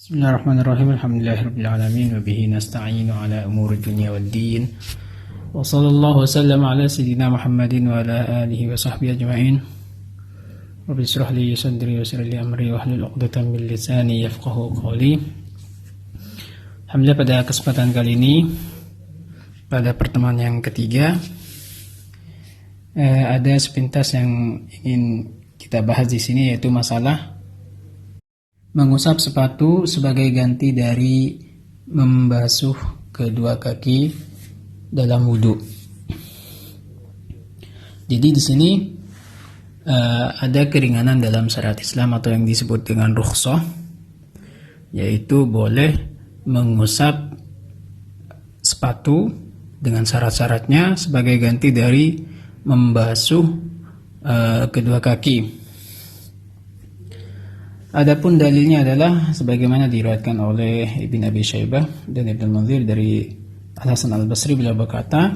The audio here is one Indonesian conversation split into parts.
Bismillahirrahmanirrahim. Alhamdulillahirabbil alamin wa bihi nasta'inu ala umuri dunya waddin. Wa sallallahu wasallam ala sayyidina Muhammadin wa ala alihi wa sahbihi ajma'in. Rabbi shrah li sadri wa yassir li amri wa hlul 'uqdatam min lisani yafqahu qawli. Alhamdulillah, pada kesempatan kali ini, pada pertemuan yang ketiga, ada sepintas yang ingin kita bahas di sini, yaitu masalah mengusap sepatu sebagai ganti dari membasuh kedua kaki dalam wudhu. Jadi di sini ada keringanan dalam syariat Islam atau yang disebut dengan rukhsah, yaitu boleh mengusap sepatu dengan syarat-syaratnya sebagai ganti dari membasuh kedua kaki. Adapun dalilnya adalah sebagaimana diriwayatkan oleh Ibn Abi Syaibah dan Ibn al-Munzir dari Al-Hasan al-Basri, beliau berkata,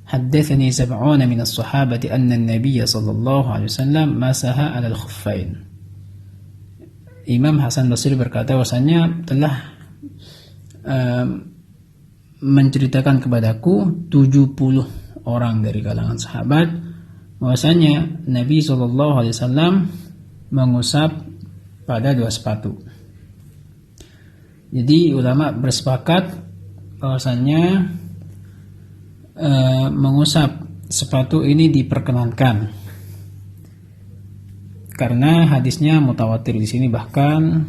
"Haddatsani sab'una min as-sahabati anna an-nabiy sallallahu alaihi wasallam masaha 'ala al-khuffain." Imam Hasan Basri berkata bahwasanya telah menceritakan kepadaku 70 orang dari kalangan sahabat bahwasanya Nabi sallallahu alaihi wasallam mengusap pada dua sepatu. Jadi ulama bersepakat bahwasanya mengusap sepatu ini diperkenankan karena hadisnya mutawatir di sini, bahkan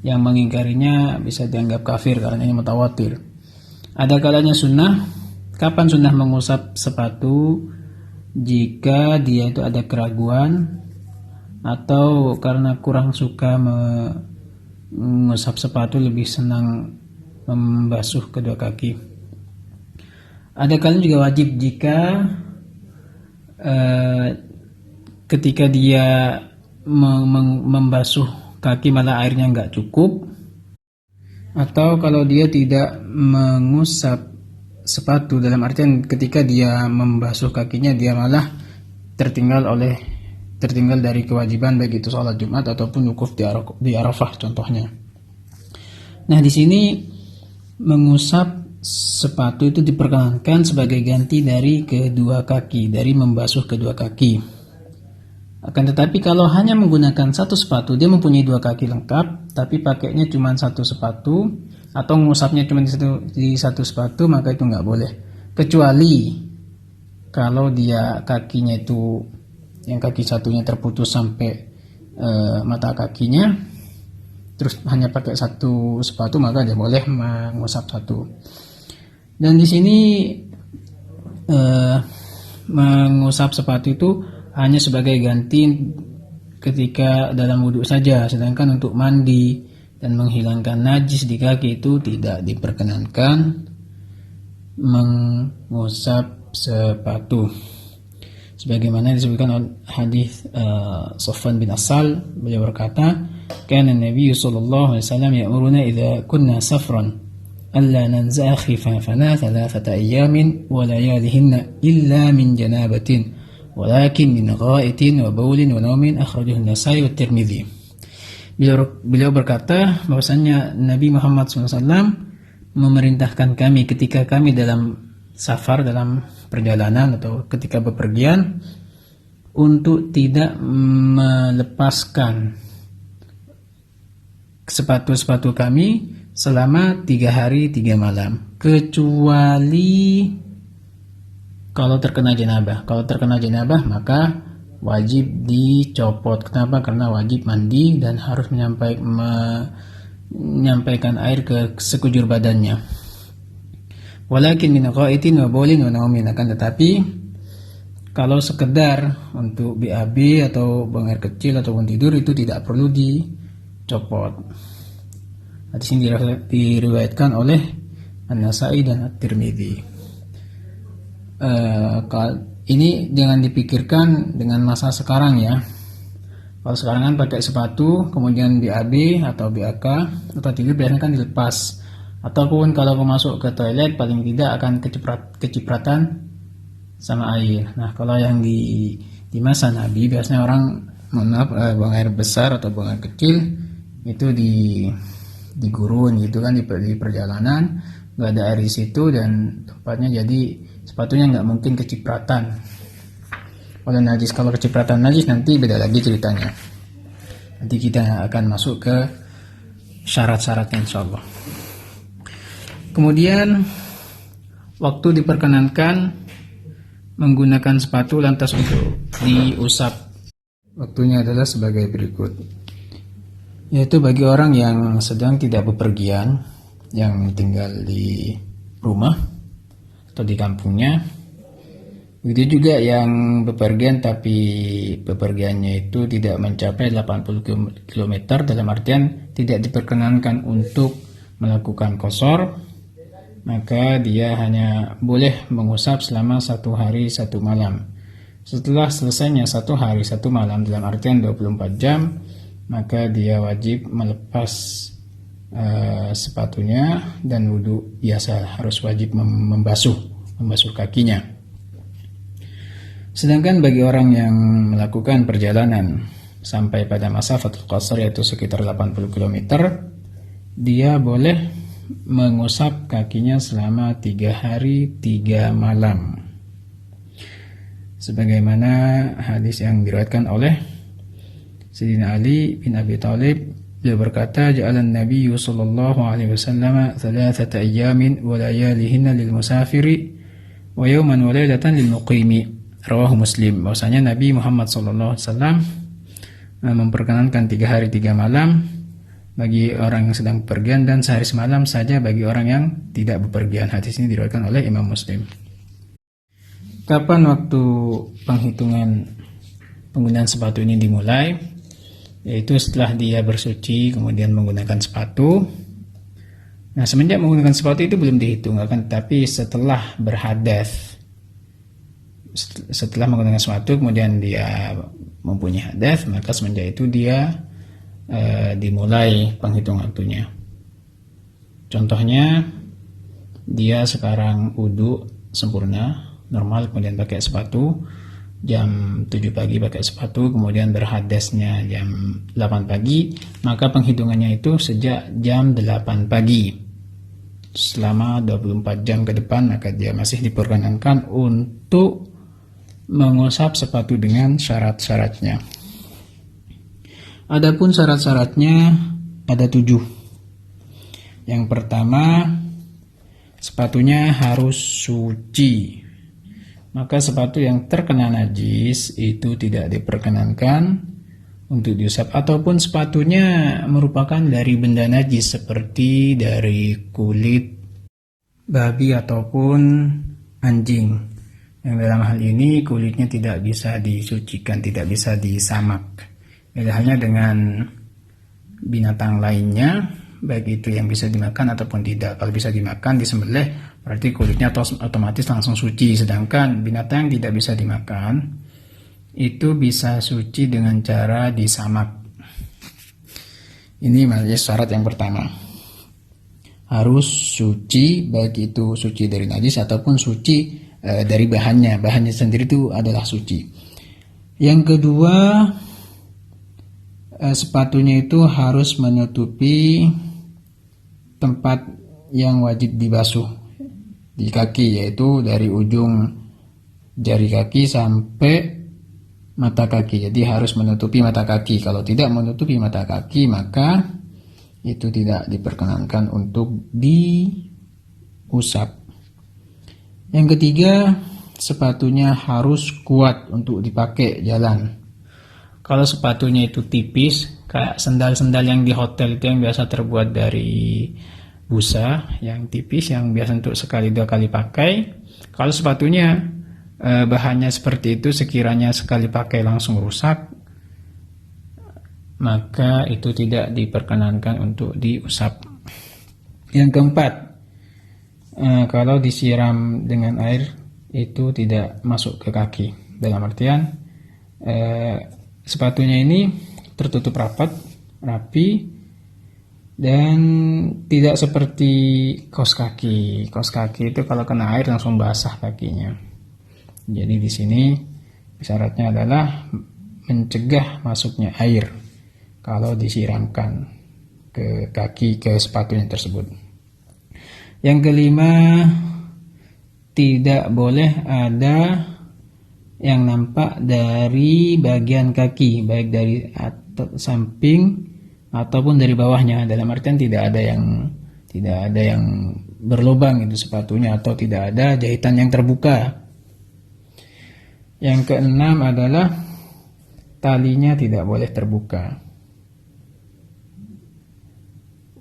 yang mengingkarinya bisa dianggap kafir karena ini mutawatir. Ada kalanya sunnah. Kapan sunnah mengusap sepatu? Jika dia itu ada keraguan atau karena kurang suka mengusap sepatu, lebih senang membasuh kedua kaki. Ada kalanya juga wajib jika ketika dia membasuh kaki malah airnya nggak cukup, atau kalau dia tidak mengusap sepatu, dalam artian ketika dia membasuh kakinya dia malah tertinggal dari kewajiban, baik itu sholat Jumat ataupun wukuf di Arafah contohnya. Nah, di sini mengusap sepatu itu diperkenankan sebagai ganti dari kedua kaki, dari membasuh kedua kaki. Akan tetapi kalau hanya menggunakan satu sepatu, dia mempunyai dua kaki lengkap, tapi pakainya cuma satu sepatu, atau mengusapnya cuma di satu sepatu, maka itu nggak boleh. Kecuali kalau dia kakinya itu, yang kaki satunya terputus sampai mata kakinya, terus hanya pakai satu sepatu, maka dia boleh mengusap satu. Dan di sini mengusap sepatu itu hanya sebagai ganti ketika dalam wudhu saja, sedangkan untuk mandi dan menghilangkan najis di kaki itu tidak diperkenankan mengusap sepatu. Sebagaimana disebutkan oleh hadis Safwan bin Asal, beliau berkata, "Kana Nabi sallallahu alaihi wasallam ya'muruna idza kunna safran alla nanza'a khifafana thalathata ayyamin wa layalihinna illa min janabatin walakin min gha'itin wa bawlin wa naumin, akhrajahu an-Nasa'i wa Tirmidzi." Beliau berkata bahwasanya Nabi Muhammad SAW memerintahkan kami ketika kami dalam safar, dalam perjalanan atau ketika bepergian, untuk tidak melepaskan sepatu-sepatu kami selama 3 hari 3 malam, kecuali kalau terkena janabah. Kalau terkena janabah maka wajib dicopot. Kenapa? Karena wajib mandi dan harus menyampaikan air ke sekujur badannya. Walakin min ghaitin wa bawlin wa naumin, akan tetapi kalau sekedar untuk BAB atau buang air kecil ataupun tidur itu tidak perlu dicopot. Hadis ini diriwayatkan oleh An-Nasa'i dan At-Tirmidzi. Ini jangan dipikirkan dengan masa sekarang ya. Kalau sekarang kan pakai sepatu, kemudian BAB atau BAK atau tidur biasanya kan dilepas. Ataupun kalau masuk ke toilet paling tidak akan kecipratan sama air. Nah, kalau yang di masa Nabi biasanya orang buang air besar atau buang air kecil itu di gurun gitu kan, di perjalanan nggak ada air di situ dan tempatnya, jadi sepatunya nggak mungkin kecipratan oleh najis. Kalau kecipratan najis nanti beda lagi ceritanya. Nanti kita akan masuk ke syarat-syaratnya insyaallah. Kemudian waktu diperkenankan menggunakan sepatu lantas untuk diusap, waktunya adalah sebagai berikut, yaitu bagi orang yang sedang tidak bepergian, yang tinggal di rumah atau di kampungnya. Begitu juga yang bepergian tapi bepergiannya itu tidak mencapai 80 km, dalam artian tidak diperkenankan untuk melakukan qashar, maka dia hanya boleh mengusap selama 1 hari 1 malam. Setelah selesainya 1 hari 1 malam dalam artian 24 jam, maka dia wajib melepas sepatunya dan wudhu biasa, harus wajib membasuh kakinya. Sedangkan bagi orang yang melakukan perjalanan sampai pada masafatul qasar, yaitu sekitar 80 km, dia boleh mengusap kakinya selama 3 hari 3 malam. Sebagaimana hadis yang diriwayatkan oleh Sayyidina Ali bin Abi Thalib, beliau berkata, ja'alan nabiyyu sallallahu alaihi wasallam 3 ayyamin wa layalihinna lil musafiri wa yawman wa laylatan lil muqimi. Rawahu Muslim. Bahwasanya Nabi Muhammad SAW memperkenankan 3 hari 3 malam bagi orang yang sedang bepergian dan sehari semalam saja bagi orang yang tidak bepergian. Hadis ini diriwayatkan oleh Imam Muslim. Kapan waktu penghitungan penggunaan sepatu ini dimulai? Yaitu setelah dia bersuci kemudian menggunakan sepatu. Nah, semenjak menggunakan sepatu itu belum dihitung, akan tetapi setelah berhadas, setelah menggunakan sepatu kemudian dia mempunyai hadas, maka semenjak itu dia dimulai penghitung waktunya. Contohnya, dia sekarang wudhu sempurna normal, kemudian pakai sepatu jam 7 pagi pakai sepatu, kemudian berhadasnya jam 8 pagi, maka penghitungannya itu sejak jam 8 pagi selama 24 jam ke depan, maka dia masih diperkenankan untuk mengusap sepatu dengan syarat-syaratnya. Adapun syarat-syaratnya ada 7. Yang pertama, sepatunya harus suci. Maka sepatu yang terkena najis itu tidak diperkenankan untuk diusap, ataupun sepatunya merupakan dari benda najis seperti dari kulit babi ataupun anjing. Yang dalam hal ini kulitnya tidak bisa disucikan, tidak bisa disamak. Beda halnya dengan binatang lainnya, baik itu yang bisa dimakan ataupun tidak. Kalau bisa dimakan, disembelih, berarti kulitnya otomatis langsung suci. Sedangkan binatang yang tidak bisa dimakan, itu bisa suci dengan cara disamak. Ini maksudnya syarat yang pertama. Harus suci, baik itu suci dari najis ataupun suci dari bahannya sendiri itu adalah suci. Yang kedua, sepatunya itu harus menutupi tempat yang wajib dibasuh di kaki, yaitu dari ujung jari kaki sampai mata kaki. Jadi harus menutupi mata kaki. Kalau tidak menutupi mata kaki, maka itu tidak diperkenankan untuk diusap. Yang ketiga, sepatunya harus kuat untuk dipakai jalan. Kalau sepatunya itu tipis, kayak sendal-sendal yang di hotel itu yang biasa terbuat dari busa, yang tipis, yang biasa untuk sekali 2 kali pakai. Kalau sepatunya bahannya seperti itu, sekiranya sekali pakai langsung rusak, maka itu tidak diperkenankan untuk diusap. Yang keempat, kalau disiram dengan air itu tidak masuk ke kaki. Dalam artian sepatunya ini tertutup rapi, dan tidak seperti kaos kaki. Kaos kaki itu kalau kena air langsung basah kakinya. Jadi di sini syaratnya adalah mencegah masuknya air kalau disiramkan. ke kaki, ke sepatunya tersebut. Yang kelima, tidak boleh ada yang nampak dari bagian kaki, baik dari samping ataupun dari bawahnya. Dalam artian tidak ada yang berlubang itu sepatunya, atau tidak ada jahitan yang terbuka. Yang keenam adalah talinya tidak boleh terbuka,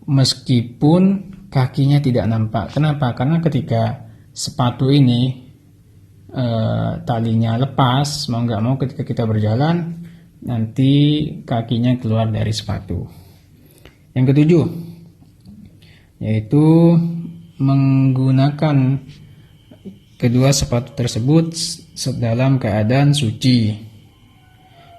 meskipun kakinya tidak nampak. Kenapa? Karena ketika sepatu ini talinya lepas, mau nggak mau ketika kita berjalan nanti kakinya keluar dari sepatu. Yang ketujuh, yaitu menggunakan kedua sepatu tersebut dalam keadaan suci.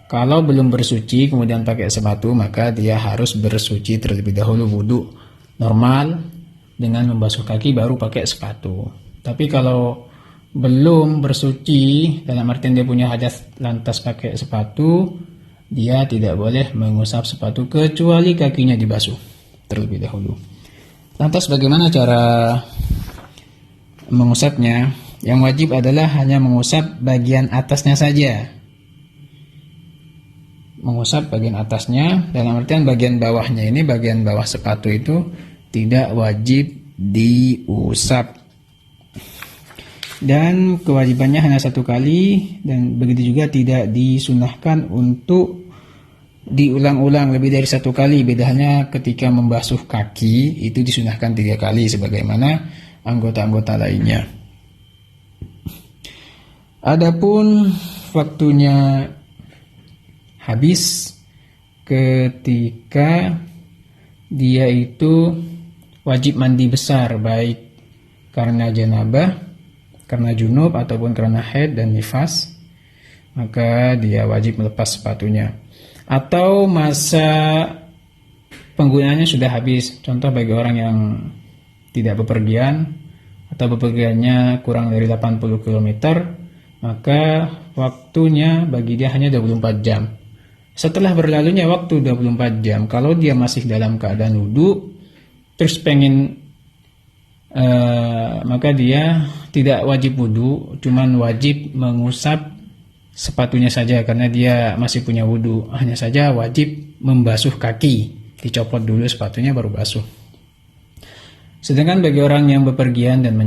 Kalau belum bersuci kemudian pakai sepatu, maka dia harus bersuci terlebih dahulu, wudu normal dengan membasuh kaki baru pakai sepatu. Tapi kalau belum bersuci, dalam artian dia punya hadas lantas pakai sepatu, dia tidak boleh mengusap sepatu kecuali kakinya dibasuh terlebih dahulu. Lantas bagaimana cara mengusapnya? Yang wajib adalah hanya mengusap bagian atasnya saja. Mengusap bagian atasnya, dalam artian bagian bawahnya ini, bagian bawah sepatu itu tidak wajib diusap. Dan kewajibannya hanya satu kali, dan begitu juga tidak disunahkan untuk diulang-ulang lebih dari satu kali. Bedanya ketika membasuh kaki itu disunahkan 3 kali sebagaimana anggota-anggota lainnya. Adapun waktunya habis ketika dia itu wajib mandi besar, baik karena janabah, karena junub, ataupun karena haid dan nifas, maka dia wajib melepas sepatunya. Atau masa penggunaannya sudah habis, contoh bagi orang yang tidak bepergian atau bepergiannya kurang dari 80 km, maka waktunya bagi dia hanya 24 jam. Setelah berlalunya waktu 24 jam, kalau dia masih dalam keadaan wudu terus pengen maka dia tidak wajib wudu, cuman wajib mengusap sepatunya saja karena dia masih punya wudu. Hanya saja wajib membasuh kaki, dicopot dulu sepatunya baru basuh. Sedangkan bagi orang yang bepergian dan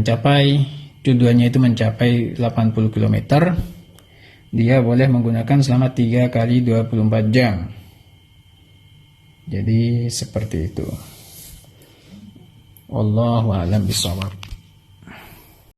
tujuannya itu mencapai 80 km, dia boleh menggunakan selama 3 kali 24 jam. Jadi seperti itu. Wallahu a'lam bishawab.